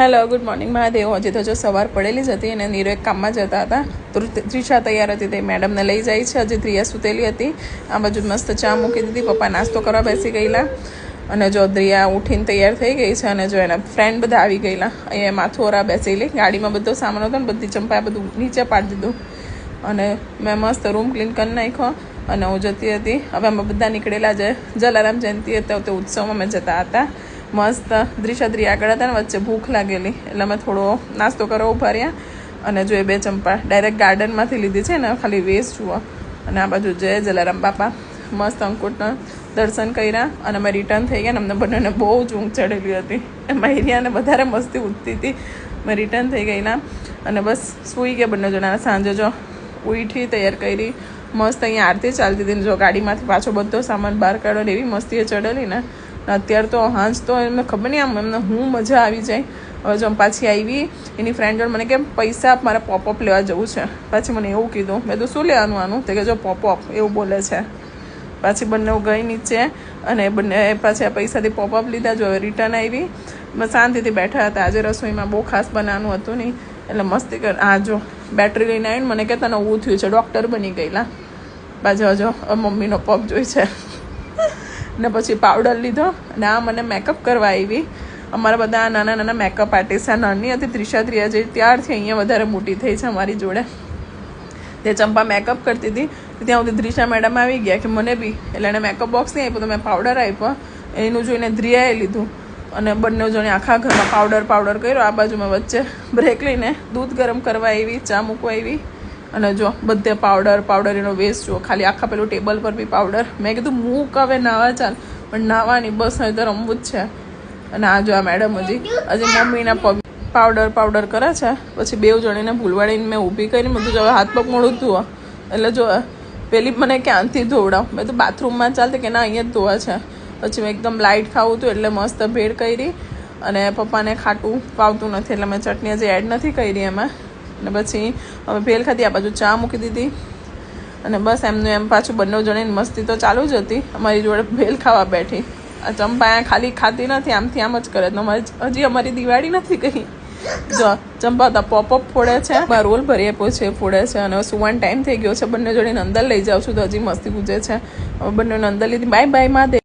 Hello good morning Mahadev. હજી તો જો સવાર પડેલી જ હતી અને નીરો એક કામમાં જતા હતા તો ત્રિષા તૈયાર હતી, તે મેડમને લઈ જાય છે. હજી ત્રિયા સૂતેલી હતી. આ બાજુ મસ્ત ચા મૂકી દીધી, પપ્પા નાસ્તો કરવા બેસી ગયેલા અને જો દ્રિયા ઉઠીને તૈયાર થઈ ગઈ છે અને જો એના ફ્રેન્ડ બધા આવી ગયેલા. અહીંયા માથું ઓરા બેસેલી, ગાડીમાં બધો સામાન હતો ને બધી ચંપાએ બધું નીચે પાડી દીધું અને મેં મસ્ત રૂમ ક્લીન કરી નાખ્યો અને હું જતી હતી. હવે અમે બધા નીકળેલા છે. જલારામ જયંતિ હતા તે ઉત્સવમાં અમે જતા હતા. મસ્ત દ્રિશાદ્રી આગળ હતા ને વચ્ચે ભૂખ લાગેલી એટલે અમે થોડો નાસ્તો કરવા ઉભા રહ્યા અને જો એ બે ચંપા ડાયરેક્ટ ગાર્ડનમાંથી લીધી છે ને, ખાલી વેસ્ટ જુઓ. અને આ બાજુ જય જલારામ બાપા મસ્ત અંકુટના દર્શન કર્યા અને અમે રિટર્ન થઈ ગયા ને અમને બંનેને બહુ જ ઊંઘ ચડેલી હતી. એમાં એરિયાને વધારે મસ્તી ઉઠતી હતી. મેં રિટર્ન થઈ ગયેલા અને બસ સૂઈ ગયા બંને જણા. સાંજે જો ઉઠી તૈયાર કરી મસ્ત અહીંયા આરતી ચાલતી હતી ને જો ગાડીમાંથી પાછો બધો સામાન બહાર કાઢો એવી મસ્તીએ ચડેલી ને. અત્યારે તો હાંજ તો એમને ખબર નહીં આમ એમને હું મજા આવી જાય. હવે જો પાછી આવી એની ફ્રેન્ડ જોડે મને કેમ પૈસા મારે પોપઅપ લેવા જવું છે. પાછી મને એવું કીધું. મેં તો શું લેવાનું આનું? તે કે જો પોપઅપ એવું બોલે છે. પાછી બંને ગઈ નીચે અને બંને પાછી આ પૈસાથી પોપઅપ લીધા. જો હવે રિટર્ન આવી શાંતિથી બેઠા હતા. આજે રસોઈમાં બહુ ખાસ બનાવવાનું હતું નહીં એટલે મસ્તી કર. આ જો બેટરી લઈને આવીને મને કહેતા ને ઊભું થયું છે, ડૉક્ટર બની ગયેલા. બાજુ જો મમ્મીનો પગ જોઈ છે ને પછી પાવડર લીધો અને આ મને મેકઅપ કરવા આવી. અમારા બધા નાના નાના મેકઅપ આર્ટિસ્ટ. આ નાની હતી ત્રિષા જે ત્યારથી અહીંયા વધારે મોટી થઈ છે અમારી જોડે. તે ચંપા મેકઅપ કરતી હતી ત્યાં સુધી ત્રિષા મેડમ આવી ગયા કે મને બી, એટલે એને મેકઅપ બોક્સ નહીં આપ્યો તો મેં પાવડર આપ્યો. એનું જોઈને ધ્રિયાએ લીધું અને બંને જણે આખા ઘરમાં પાવડર કર્યો. આ બાજુ મેં વચ્ચે બ્રેક લઈને દૂધ ગરમ કરવા આવી, ચા મૂકવા આવી અને જો બધે પાવડર એનો વેસ્ટ જુઓ. ખાલી આખા પેલું ટેબલ પર બી પાવડર. મેં કીધું મૂક હવે નાવા ચાલ, પણ નાવાની બસ હવે તો રમવું જ છે. અને આ જો આ મેડમ હજી મમ્મીના પગ પાવડર કરે છે. પછી બેવ જણીને ભૂલવાડીને મેં ઊભી કરીને બધું જો હાથ પગ મોડું ધોવા. એટલે જો પેલી મને ક્યાંથી ધોવડાવ. મેં તો બાથરૂમમાં ચાલતી કે ના અહીંયા જ ધોવા છે. પછી મેં એકદમ લાઇટ ખાવું હતું એટલે મસ્ત ભેળ કરી અને પપ્પાને ખાટું પાવતું નથી એટલે મેં ચટણી હજી એડ નથી કરી એમાં. અને પછી હવે ભેલ ખાધી. આ બાજુ ચા મૂકી દીધી અને બસ એમનું એમ પાછું બંને જણીને મસ્તી તો ચાલુ જ હતી. અમારી જોડે ભેલ ખાવા બેઠી. આ ચંપા અહીંયા ખાલી ખાતી નથી, આમથી આમ જ કરે. હજી અમારી દિવાળી નથી ગઈ. જો ચંપા હતા પોપઅપ ફોડે છે, રોલ ભરી આપ્યો છે ફોડે છે અને સુવાનો ટાઈમ થઈ ગયો છે. બંને જોડીને અંદર લઈ જાઉં છું તો હજી મસ્તી પૂછે છે. હવે બંનેને અંદર લીધી. Bye bye Mahadev.